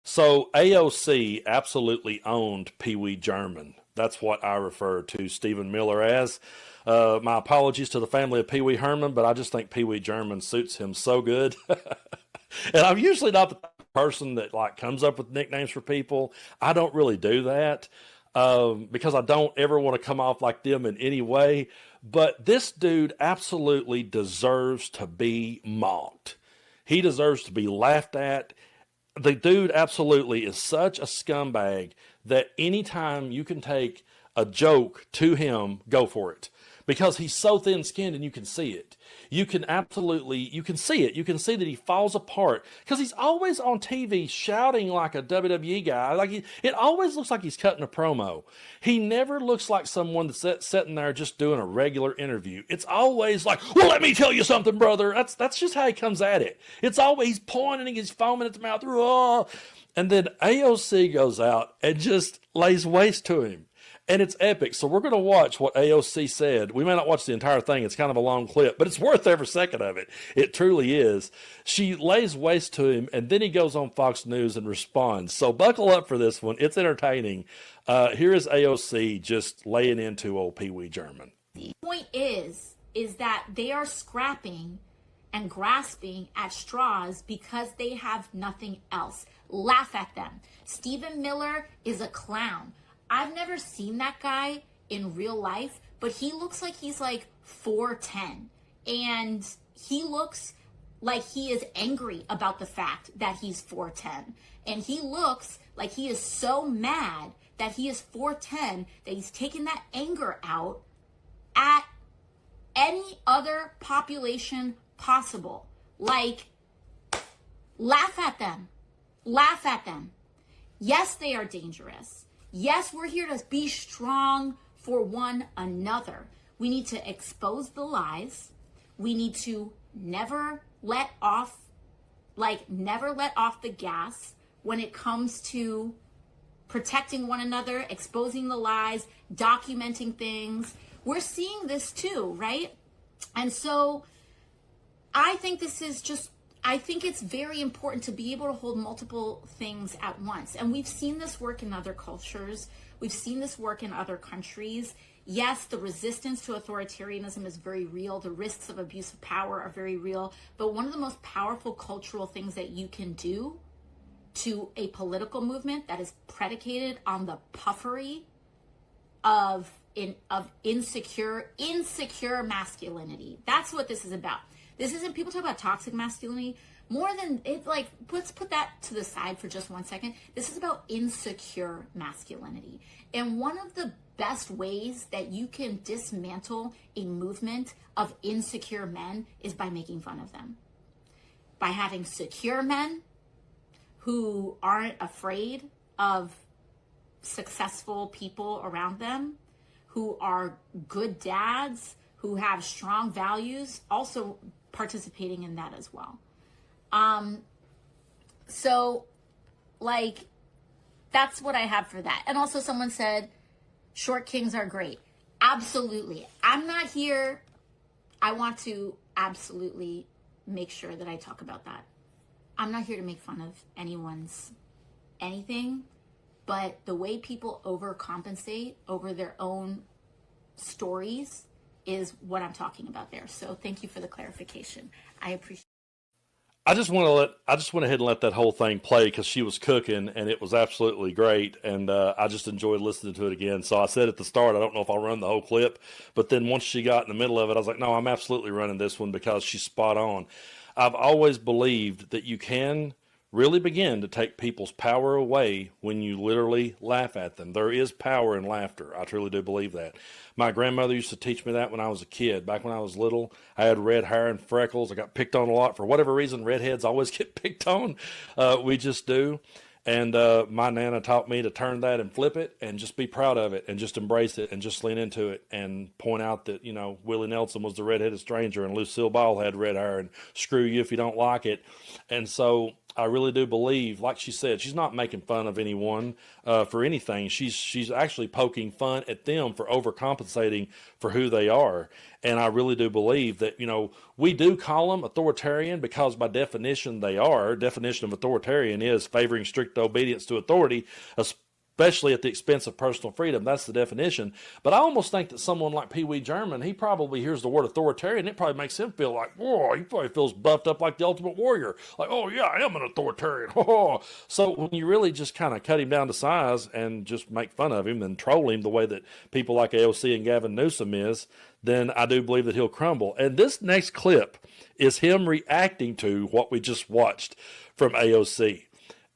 So AOC absolutely owned Pee Wee German. That's what I refer to Stephen Miller as. My apologies to the family of Pee Wee Herman, but I just think Pee Wee German suits him so good. And I'm usually not the person that like comes up with nicknames for people. I don't really do that because I don't ever want to come off like them in any way. But this dude absolutely deserves to be mocked. He deserves to be laughed at. The dude absolutely is such a scumbag that anytime you can take a joke to him, go for it. Because he's so thin skinned and you can see it. You can see it. You can see that he falls apart because he's always on TV shouting like a WWE guy. It always looks like he's cutting a promo. He never looks like someone that's sitting there just doing a regular interview. It's always like, well, let me tell you something, brother. That's just how he comes at it. It's always pointing, he's foaming at the mouth. Oh. And then AOC goes out and just lays waste to him. And it's epic. So we're going to watch what AOC said. We may not watch the entire thing. It's kind of a long clip, but it's worth every second of it. It truly is. She lays waste to him, and then he goes on Fox News and responds. So buckle up for this one. It's entertaining. Here is AOC just laying into old Pee Wee German. The point is that they are scrapping and grasping at straws because they have nothing else. Laugh at them. Stephen Miller is a clown. I've never seen that guy in real life, but he looks like he's like 4'10", and he looks like he is angry about the fact that he's 4'10", and he looks like he is so mad that he is 4'10", that he's taking that anger out at any other population possible. Like, laugh at them. Laugh at them. Yes, they are dangerous. Yes, we're here to be strong for one another. We need to expose the lies. We need to never let off the gas when it comes to protecting one another, exposing the lies, documenting things. We're seeing this too, right? And so I think it's very important to be able to hold multiple things at once. And we've seen this work in other cultures. We've seen this work in other countries. Yes, the resistance to authoritarianism is very real. The risks of abuse of power are very real. But one of the most powerful cultural things that you can do to a political movement that is predicated on the puffery of insecure masculinity. That's what this is about. This isn't, people talk about toxic masculinity. More than it, like, let's put that to the side for just 1 second. This is about insecure masculinity. And one of the best ways that you can dismantle a movement of insecure men is by making fun of them. By having secure men who aren't afraid of successful people around them, who are good dads, who have strong values, also participating in that as well. So like, that's what I have for that. And also someone said, short kings are great. Absolutely. I'm not here. I want to absolutely make sure that I talk about that. I'm not here to make fun of anyone's anything, but the way people overcompensate over their own stories is what I'm talking about there. So thank you for the clarification. I appreciate it. I just went ahead and let that whole thing play because she was cooking and it was absolutely great. And I just enjoyed listening to it again. So I said at the start, I don't know if I'll run the whole clip, but then once she got in the middle of it, I was like, no, I'm absolutely running this one because she's spot on. I've always believed that you can really begin to take people's power away when you literally laugh at them. There is power in laughter. I truly do believe that. My grandmother used to teach me that when I was a kid. Back when I was little, I had red hair and freckles. I got picked on a lot. For whatever reason, redheads always get picked on. We just do. And my Nana taught me to turn that and flip it and just be proud of it and just embrace it and just lean into it and point out that, you know, Willie Nelson was the redheaded stranger and Lucille Ball had red hair and screw you if you don't like it. And so I really do believe, like she said, she's not making fun of anyone for anything. She's actually poking fun at them for overcompensating for who they are. And I really do believe that, we do call them authoritarian because by definition they are. Definition of authoritarian is favoring strict obedience to authority, especially at the expense of personal freedom. That's the definition. But I almost think that someone like Pee Wee German, he probably hears the word authoritarian. It probably makes him feel like, whoa, he probably feels buffed up like the Ultimate Warrior. Like, oh, yeah, I am an authoritarian. So when you really just kind of cut him down to size and just make fun of him and troll him the way that people like AOC and Gavin Newsom is, then I do believe that he'll crumble. And this next clip is him reacting to what we just watched from AOC.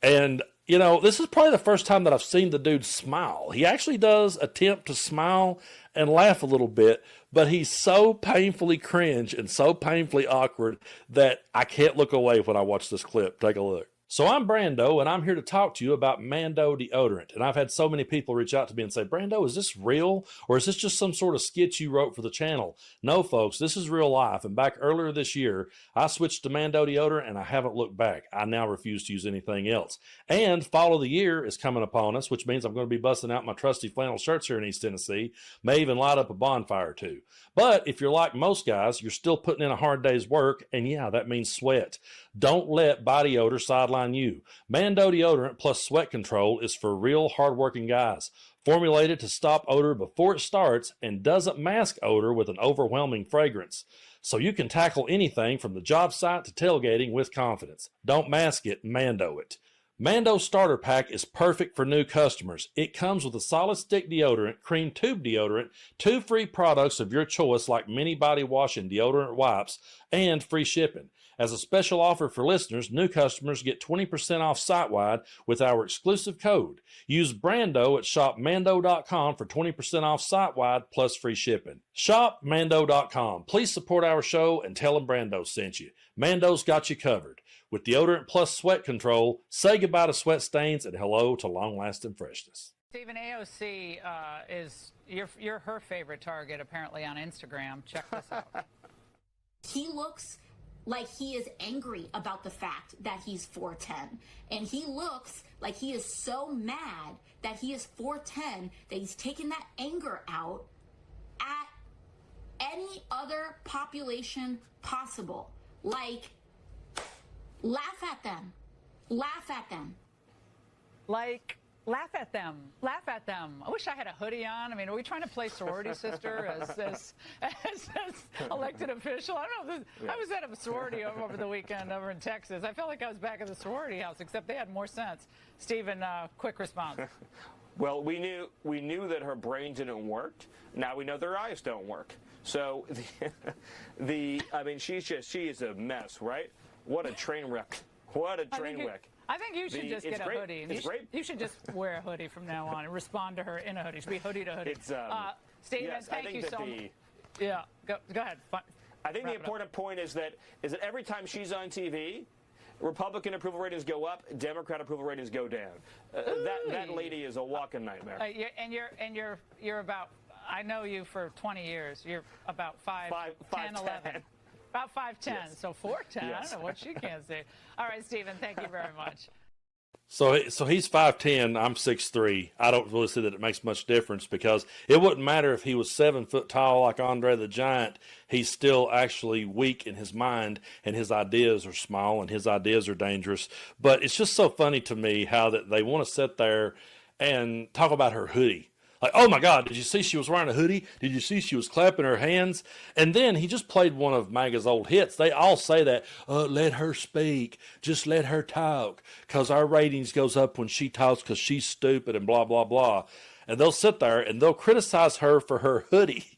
And this is probably the first time that I've seen the dude smile. He actually does attempt to smile and laugh a little bit, but he's so painfully cringe and so painfully awkward that I can't look away when I watch this clip. Take a look. So I'm Brando, and I'm here to talk to you about Mando deodorant. And I've had so many people reach out to me and say, Brando, is this real? Or is this just some sort of skit you wrote for the channel? No, folks, this is real life. And back earlier this year, I switched to Mando deodorant, and I haven't looked back. I now refuse to use anything else. And fall of the year is coming upon us, which means I'm going to be busting out my trusty flannel shirts here in East Tennessee. May even light up a bonfire, too. But if you're like most guys, you're still putting in a hard day's work, and yeah, that means sweat. Don't let body odor sideline you. Mando deodorant plus sweat control is for real hardworking guys. Formulated to stop odor before it starts and doesn't mask odor with an overwhelming fragrance. So you can tackle anything from the job site to tailgating with confidence. Don't mask it, Mando it. Mando Starter Pack is perfect for new customers. It comes with a solid stick deodorant, cream tube deodorant, 2 free products of your choice like mini body wash and deodorant wipes, and free shipping. As a special offer for listeners, new customers get 20% off site-wide with our exclusive code. Use Brando at shopmando.com for 20% off site-wide plus free shipping. Shopmando.com. Please support our show and tell them Brando sent you. Mando's got you covered. With deodorant plus sweat control, say goodbye to sweat stains and hello to long-lasting freshness. Stephen, AOC is you're her favorite target apparently on Instagram. Check this out. He looks like he is angry about the fact that he's 4'10", and he looks like he is so mad that he is 4'10", that he's taking that anger out at any other population possible. Like, laugh at them. Laugh at them. Like, laugh at them. Laugh at them. I wish I had a hoodie on. I mean, are we trying to play sorority sister as elected official? I don't know. I was at a sorority over the weekend over in Texas. I felt like I was back at the sorority house, except they had more sense. Stephen, quick response. Well, we knew that her brain didn't work. Now we know their eyes don't work. So I mean, she is a mess, right? What a train wreck. What a train wreck. I think you should just get a hoodie. You should just wear a hoodie from now on and respond to her in a hoodie. It should be hoodie to hoodie. Stephen, yes, thank you so much. Yeah, go ahead. I think the important point is that every time she's on TV, Republican approval ratings go up, Democrat approval ratings go down. That lady is a walking nightmare. You're about, I know you for 20 years. You're about 5'10", 11. About 5'10", yes. So 4'10", yes. I don't know what she can say. All right, Stephen, thank you very much. So he's 5'10", I'm 6'3". I don't really see that it makes much difference because it wouldn't matter if he was 7 foot tall like Andre the Giant. He's still actually weak in his mind, and his ideas are small, and his ideas are dangerous. But it's just so funny to me how that they want to sit there and talk about her hoodie. Like, oh my God, did you see she was wearing a hoodie? Did you see she was clapping her hands? And then he just played one of MAGA's old hits. They all say that, let her speak. Just let her talk. Because our ratings goes up when she talks because she's stupid and blah, blah, blah. And they'll sit there and they'll criticize her for her hoodie.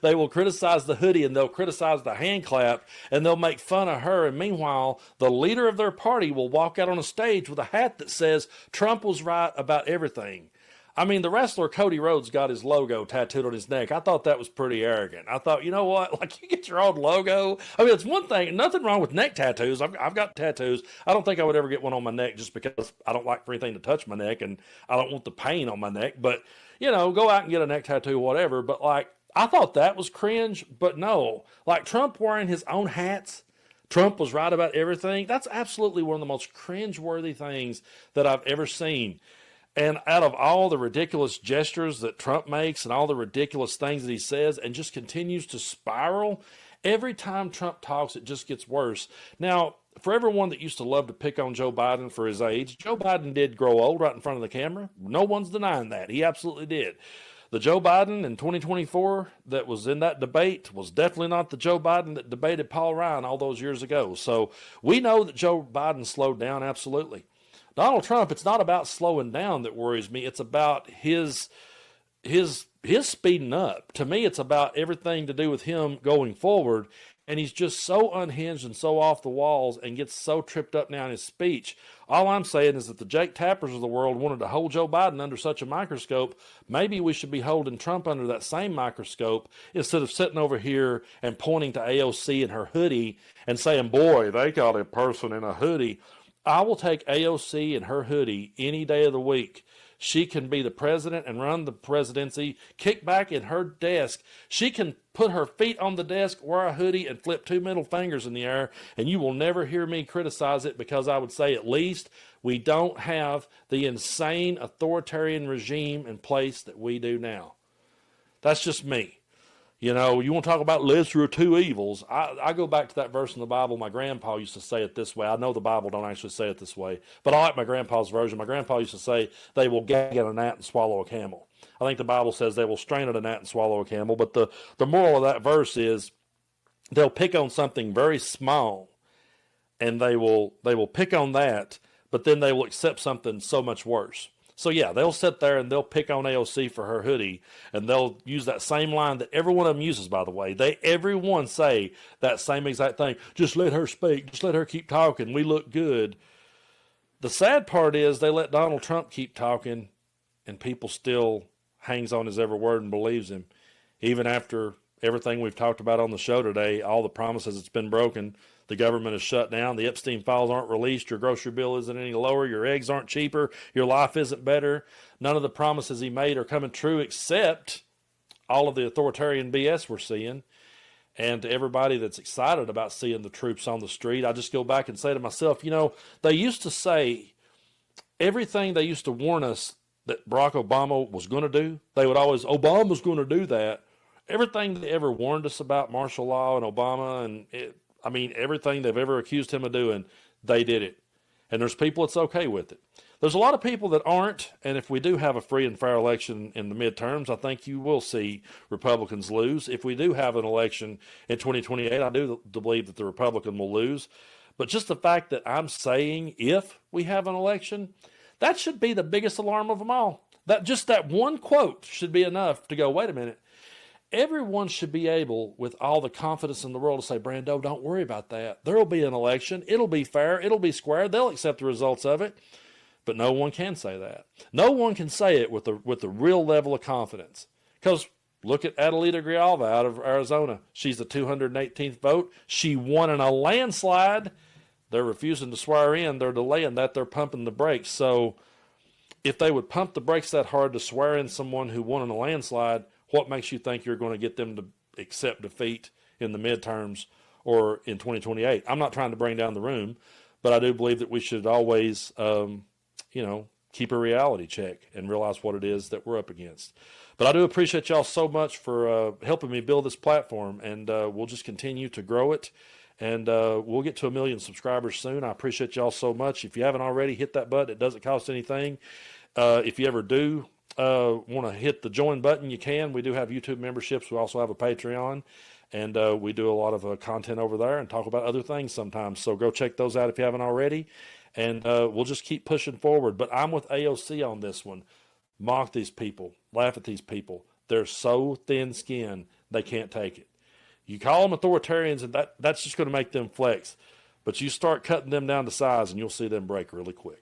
They will criticize the hoodie and they'll criticize the hand clap and they'll make fun of her. And meanwhile, the leader of their party will walk out on a stage with a hat that says Trump was right about everything. I mean, the wrestler Cody Rhodes got his logo tattooed on his neck. I thought that was pretty arrogant. I thought, you know what? Like, you get your own logo. I mean, it's one thing. Nothing wrong with neck tattoos. I've got tattoos. I don't think I would ever get one on my neck just because I don't like for anything to touch my neck and I don't want the pain on my neck. But, you know, go out and get a neck tattoo, whatever. But, like, I thought that was cringe. But no. Like, Trump wearing his own hats Trump was right about everything. That's absolutely one of the most cringeworthy things that I've ever seen. And out of all the ridiculous gestures that Trump makes and all the ridiculous things that he says and just continues to spiral, every time Trump talks, it just gets worse. Now, for everyone that used to love to pick on Joe Biden for his age, Joe Biden did grow old right in front of the camera. No one's denying that. He absolutely did. The Joe Biden in 2024 that was in that debate was definitely not the Joe Biden that debated Paul Ryan all those years ago. So we know that Joe Biden slowed down, absolutely. Donald Trump, it's not about slowing down that worries me. It's about his speeding up. To me, it's about everything to do with him going forward. And he's just so unhinged and so off the walls and gets so tripped up now in his speech. All I'm saying is that the Jake Tappers of the world wanted to hold Joe Biden under such a microscope. Maybe we should be holding Trump under that same microscope instead of sitting over here and pointing to AOC and her hoodie and saying, boy, they got a person in a hoodie. I will take AOC and her hoodie any day of the week. She can be the president and run the presidency, kick back in her desk. She can put her feet on the desk, wear a hoodie, and flip 2 middle fingers in the air, and you will never hear me criticize it because I would say at least we don't have the insane authoritarian regime in place that we do now. That's just me. You know, you want to talk about lesser of two evils. I go back to that verse in the Bible. My grandpa used to say it this way. I know the Bible don't actually say it this way, but I like my grandpa's version. My grandpa used to say, they will gag at a gnat and swallow a camel. I think the Bible says they will strain at a gnat and swallow a camel, but the moral of that verse is they'll pick on something very small, and they will pick on that, but then they will accept something so much worse. So yeah, they'll sit there and they'll pick on AOC for her hoodie, and they'll use that same line that every one of them uses, by the way. Everyone say that same exact thing. Just let her speak. Just let her keep talking. We look good. The sad part is they let Donald Trump keep talking, and people still hangs on his every word and believes him. Even after everything we've talked about on the show today, all the promises that's been broken, the government is shut down, the Epstein files aren't released, your grocery bill isn't any lower, your eggs aren't cheaper, your life isn't better. None of the promises he made are coming true except all of the authoritarian BS we're seeing. And to everybody that's excited about seeing the troops on the street, I just go back and say to myself, you know, they used to say everything they used to warn us that Barack Obama was going to do, they would always, Obama's going to do that. Everything they ever warned us about martial law and Obama and everything they've ever accused him of doing, they did it. And there's people that's okay with it. There's a lot of people that aren't, and if we do have a free and fair election in the midterms, I think you will see Republicans lose. If we do have an election in 2028, I do believe that the Republican will lose. But just the fact that I'm saying if we have an election, that should be the biggest alarm of them all. That one quote should be enough to go, wait a minute. Everyone should be able, with all the confidence in the world, to say, Brando, don't worry about that. There will be an election. It'll be fair. It'll be square. They'll accept the results of it. But no one can say that. No one can say it with the real level of confidence. Because look at Adelita Grijalva out of Arizona. She's the 218th vote. She won in a landslide. They're refusing to swear in. They're delaying that. They're pumping the brakes. So if they would pump the brakes that hard to swear in someone who won in a landslide, what makes you think you're going to get them to accept defeat in the midterms or in 2028? I'm not trying to bring down the room, but I do believe that we should always, keep a reality check and realize what it is that we're up against. But I do appreciate y'all so much for helping me build this platform, and we'll just continue to grow it, and we'll get to 1 million subscribers soon. I appreciate y'all so much. If you haven't already, hit that button. It doesn't cost anything. If you ever do want to hit the join button, you can. We do have YouTube memberships. We also have a Patreon, and we do a lot of content over there and talk about other things sometimes. So go check those out if you haven't already, and we'll just keep pushing forward. But I'm with AOC on this one. Mock these people. Laugh at these people. They're so thin-skinned, they can't take it. You call them authoritarians, and that's just going to make them flex. But you start cutting them down to size, and you'll see them break really quick.